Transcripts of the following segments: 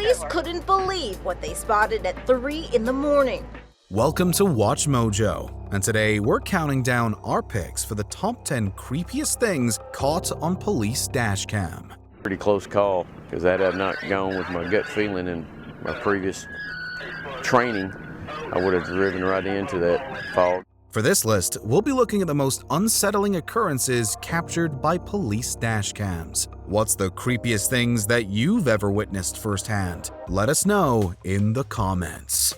Police couldn't believe what they spotted at 3 in the morning. Welcome to Watch Mojo, and today we're counting down our picks for the top 10 creepiest things caught on police dashcam. Pretty close call, because had I not gone with my gut feeling and my previous training, I would have driven right into that fog. For this list, we'll be looking at the most unsettling occurrences captured by police dashcams. What's the creepiest things that you've ever witnessed firsthand? Let us know in the comments.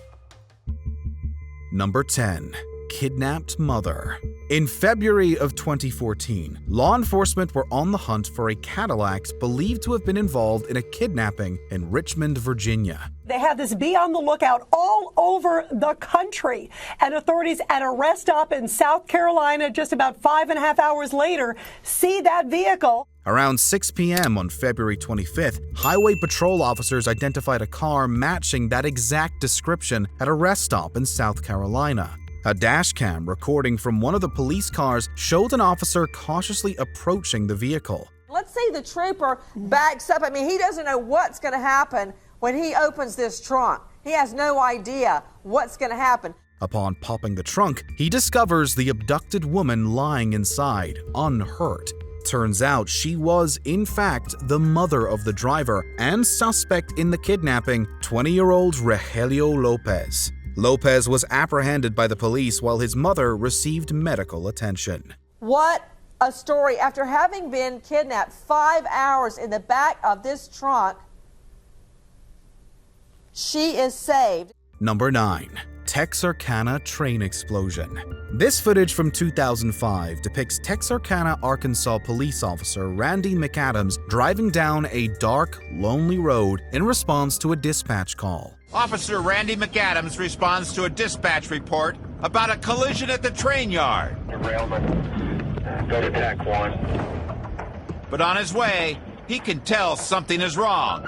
Number 10. Kidnapped mother. In February of 2014, law enforcement were on the hunt for a Cadillac believed to have been involved in a kidnapping in Richmond, Virginia. They have this be on the lookout all over the country. And authorities at a rest stop in South Carolina just about 5.5 hours later see that vehicle. Around 6 p.m. on February 25th, highway patrol officers identified a car matching that exact description at a rest stop in South Carolina. A dashcam recording from one of the police cars showed an officer cautiously approaching the vehicle. Let's say the trooper backs up. I mean, he doesn't know what's going to happen when he opens this trunk. He has no idea what's going to happen. Upon popping the trunk, he discovers the abducted woman lying inside, unhurt. Turns out she was, in fact, the mother of the driver and suspect in the kidnapping, 20-year-old Rogelio Lopez. Lopez was apprehended by the police while his mother received medical attention. What a story. After having been kidnapped 5 hours in the back of this trunk, she is saved. Number 9. Texarkana train explosion. This footage from 2005 depicts Texarkana, Arkansas police officer Randy McAdams driving down a dark, lonely road in response to a dispatch call. Officer Randy McAdams responds to a dispatch report about a collision at the train yard. Derailment. Go to TAC 1. But on his way, he can tell something is wrong.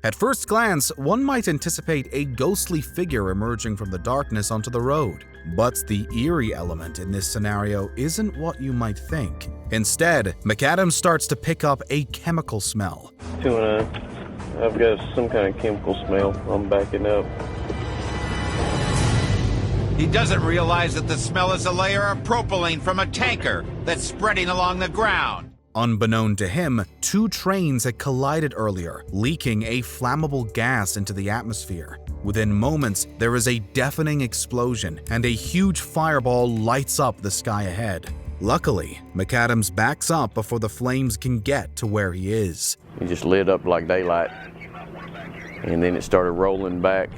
At first glance, one might anticipate a ghostly figure emerging from the darkness onto the road. But the eerie element in this scenario isn't what you might think. Instead, McAdams starts to pick up a chemical smell. 2-9. I've got some kind of chemical smell. I'm backing up. He doesn't realize that the smell is a layer of propylene from a tanker that's spreading along the ground. Unbeknown to him, 2 trains had collided earlier, leaking a flammable gas into the atmosphere. Within moments, there is a deafening explosion, and a huge fireball lights up the sky ahead. Luckily, McAdams backs up before the flames can get to where he is. He just lit up like daylight, and then it started rolling back,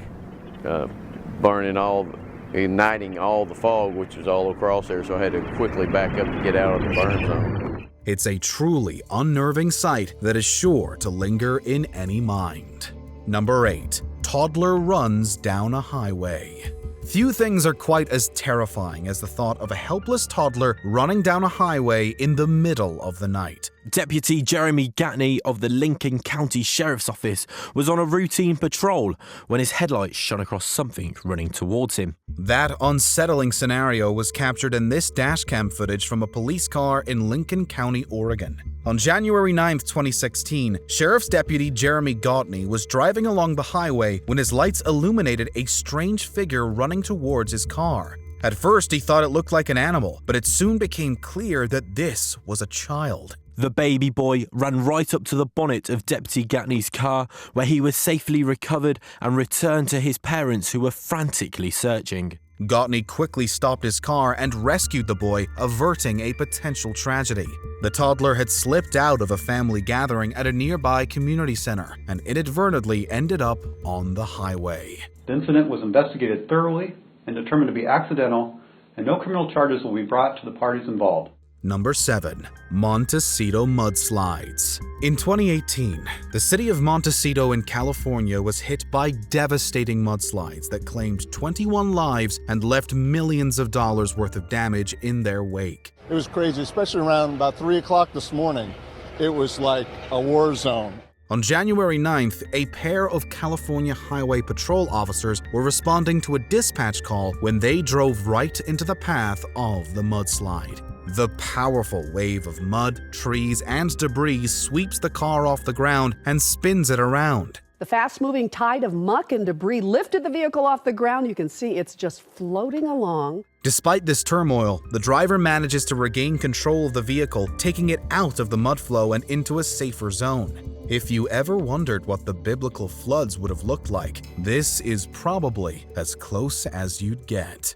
igniting all the fog, which was all across there, so I had to quickly back up to get out of the burn zone. It's a truly unnerving sight that is sure to linger in any mind. Number 8. Toddler runs down a highway. Few things are quite as terrifying as the thought of a helpless toddler running down a highway in the middle of the night. Deputy Jeremy Gatney of the Lincoln County Sheriff's Office was on a routine patrol when his headlights shone across something running towards him. That unsettling scenario was captured in this dashcam footage from a police car in Lincoln County, Oregon. On January 9, 2016, Sheriff's Deputy Jeremy Gatney was driving along the highway when his lights illuminated a strange figure running towards his car. At first, he thought it looked like an animal, but it soon became clear that this was a child. The baby boy ran right up to the bonnet of Deputy Gatney's car, where he was safely recovered and returned to his parents, who were frantically searching. Gatney quickly stopped his car and rescued the boy, averting a potential tragedy. The toddler had slipped out of a family gathering at a nearby community center and inadvertently ended up on the highway. The incident was investigated thoroughly and determined to be accidental, and no criminal charges will be brought to the parties involved. Number 7. Montecito mudslides. In 2018, the city of Montecito in California was hit by devastating mudslides that claimed 21 lives and left millions of dollars worth of damage in their wake. It was crazy, especially around about 3 o'clock this morning. It was like a war zone. On January 9th, a pair of California Highway Patrol officers were responding to a dispatch call when they drove right into the path of the mudslide. The powerful wave of mud, trees, and debris sweeps the car off the ground and spins it around. The fast-moving tide of muck and debris lifted the vehicle off the ground. You can see it's just floating along. Despite this turmoil, the driver manages to regain control of the vehicle, taking it out of the mud flow and into a safer zone. If you ever wondered what the biblical floods would have looked like, this is probably as close as you'd get.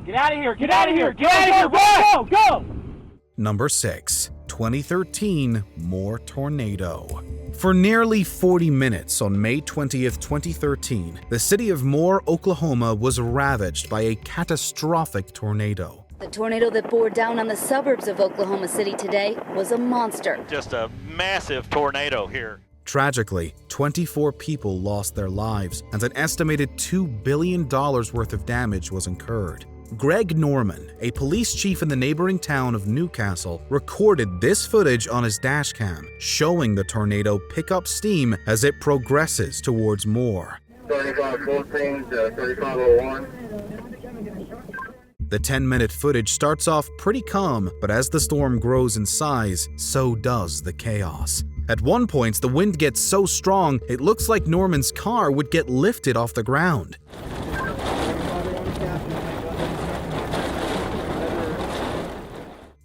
Get out of here! Get out of here! Get out of here! Go! Go! Number 6. 2013 Moore tornado. For nearly 40 minutes on May 20th, 2013, the city of Moore, Oklahoma was ravaged by a catastrophic tornado. The tornado that bore down on the suburbs of Oklahoma City today was a monster. Just a massive tornado here. Tragically, 24 people lost their lives and an estimated $2 billion worth of damage was incurred. Greg Norman, a police chief in the neighboring town of Newcastle, recorded this footage on his dashcam, showing the tornado pick up steam as it progresses towards Moore. 3514 to 3501. The 10-minute footage starts off pretty calm, but as the storm grows in size, so does the chaos. At one point, the wind gets so strong, it looks like Norman's car would get lifted off the ground.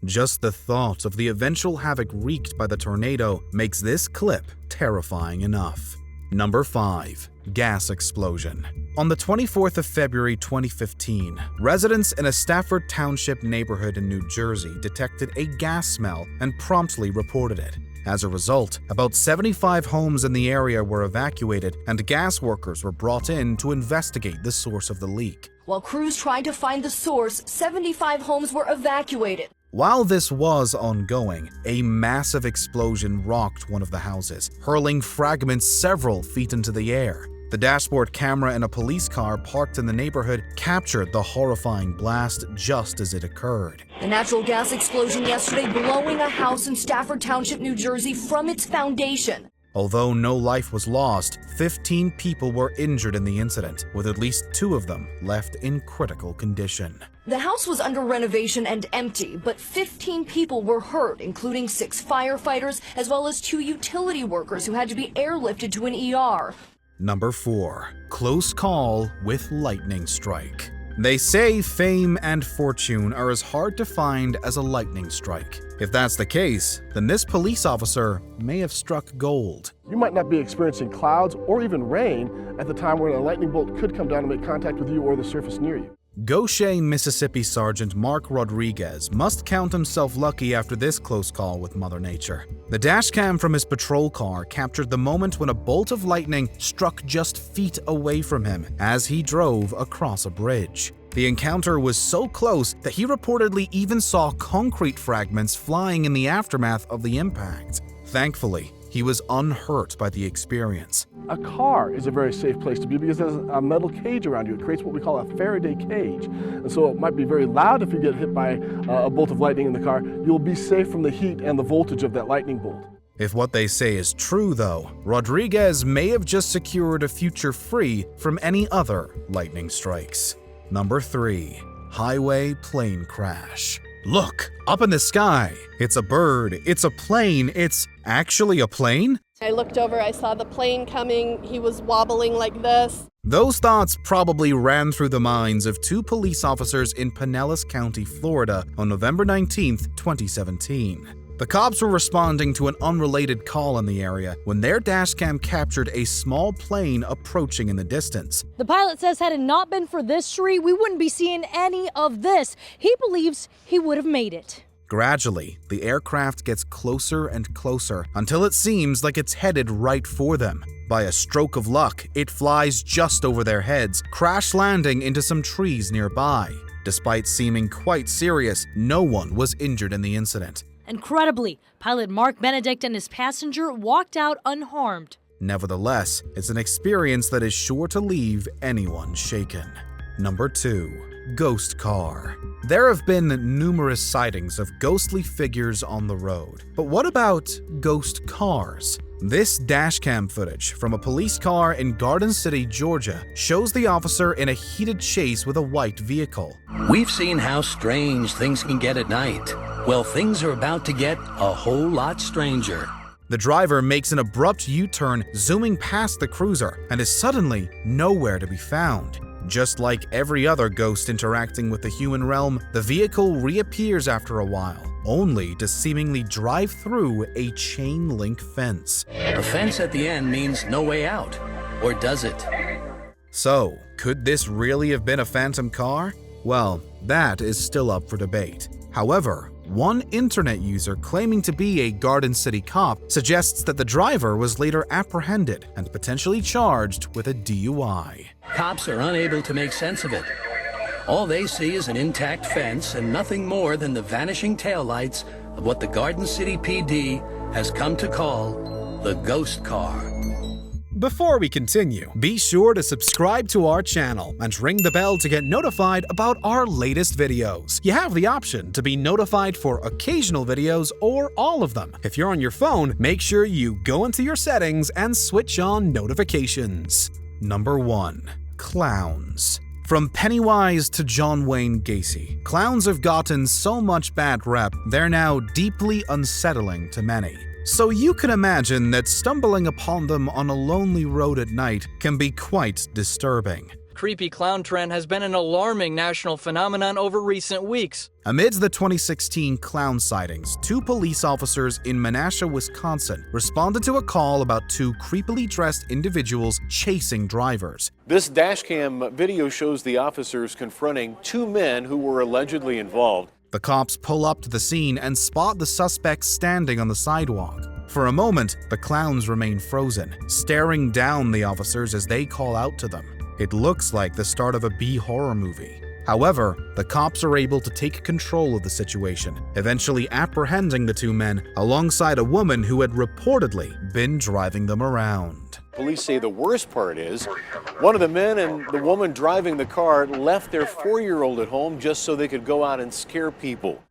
Just the thought of the eventual havoc wreaked by the tornado makes this clip terrifying enough. Number 5. Gas explosion. On the 24th of February 2015, residents in a Stafford Township neighborhood in New Jersey detected a gas smell and promptly reported it. As a result, about 75 homes in the area were evacuated and gas workers were brought in to investigate the source of the leak. While crews tried to find the source, 75 homes were evacuated. While this was ongoing, a massive explosion rocked one of the houses, hurling fragments several feet into the air. The dashboard camera in a police car parked in the neighborhood captured the horrifying blast just as it occurred. The natural gas explosion yesterday blowing a house in Stafford Township, New Jersey from its foundation. Although no life was lost, 15 people were injured in the incident, with at least 2 of them left in critical condition. The house was under renovation and empty, but 15 people were hurt, including 6 firefighters, as well as 2 utility workers who had to be airlifted to an ER. Number 4. Close call with lightning strike. They say fame and fortune are as hard to find as a lightning strike. If that's the case, then this police officer may have struck gold. You might not be experiencing clouds or even rain at the time when a lightning bolt could come down and make contact with you or the surface near you. Goshen, Mississippi Sergeant Mark Rodriguez must count himself lucky after this close call with Mother Nature. The dashcam from his patrol car captured the moment when a bolt of lightning struck just feet away from him as he drove across a bridge. The encounter was so close that he reportedly even saw concrete fragments flying in the aftermath of the impact. Thankfully, he was unhurt by the experience. A car is a very safe place to be because there's a metal cage around you. It creates what we call a Faraday cage. And so it might be very loud if you get hit by a bolt of lightning in the car. You'll be safe from the heat and the voltage of that lightning bolt. If what they say is true, though, Rodriguez may have just secured a future free from any other lightning strikes. Number 3. Highway plane crash. Look, up in the sky. It's a bird, it's a plane, it's actually a plane? I looked over, I saw the plane coming, he was wobbling like this. Those thoughts probably ran through the minds of 2 police officers in Pinellas County, Florida on November 19th, 2017. The cops were responding to an unrelated call in the area when their dashcam captured a small plane approaching in the distance. The pilot says had it not been for this tree, we wouldn't be seeing any of this. He believes he would have made it. Gradually, the aircraft gets closer and closer until it seems like it's headed right for them. By a stroke of luck, it flies just over their heads, crash landing into some trees nearby. Despite seeming quite serious, no one was injured in the incident. Incredibly, pilot Mark Benedict and his passenger walked out unharmed. Nevertheless, it's an experience that is sure to leave anyone shaken. Number 2. Ghost car. There have been numerous sightings of ghostly figures on the road. But what about ghost cars? This dashcam footage from a police car in Garden City, Georgia, shows the officer in a heated chase with a white vehicle. We've seen how strange things can get at night. Well, things are about to get a whole lot stranger. The driver makes an abrupt U-turn, zooming past the cruiser, and is suddenly nowhere to be found. Just like every other ghost interacting with the human realm, the vehicle reappears after a while, only to seemingly drive through a chain link fence. A fence at the end means no way out, or does it? So, could this really have been a phantom car? Well, that is still up for debate. However, one internet user claiming to be a Garden City cop suggests that the driver was later apprehended and potentially charged with a DUI. Cops are unable to make sense of it. All they see is an intact fence and nothing more than the vanishing taillights of what the Garden City PD has come to call the ghost car. Before we continue, be sure to subscribe to our channel and ring the bell to get notified about our latest videos. You have the option to be notified for occasional videos or all of them. If you're on your phone, make sure you go into your settings and switch on notifications. Number 1. Clowns. From Pennywise to John Wayne Gacy, clowns have gotten so much bad rep, they're now deeply unsettling to many. So you can imagine that stumbling upon them on a lonely road at night can be quite disturbing. Creepy clown trend has been an alarming national phenomenon over recent weeks. Amidst the 2016 clown sightings, 2 police officers in Menasha, Wisconsin, responded to a call about 2 creepily dressed individuals chasing drivers. This dashcam video shows the officers confronting 2 men who were allegedly involved. The cops pull up to the scene and spot the suspects standing on the sidewalk. For a moment, the clowns remain frozen, staring down the officers as they call out to them. It looks like the start of a B-horror movie. However, the cops are able to take control of the situation, eventually apprehending the 2 men alongside a woman who had reportedly been driving them around. Police say the worst part is one of the men and the woman driving the car left their 4-year-old at home just so they could go out and scare people.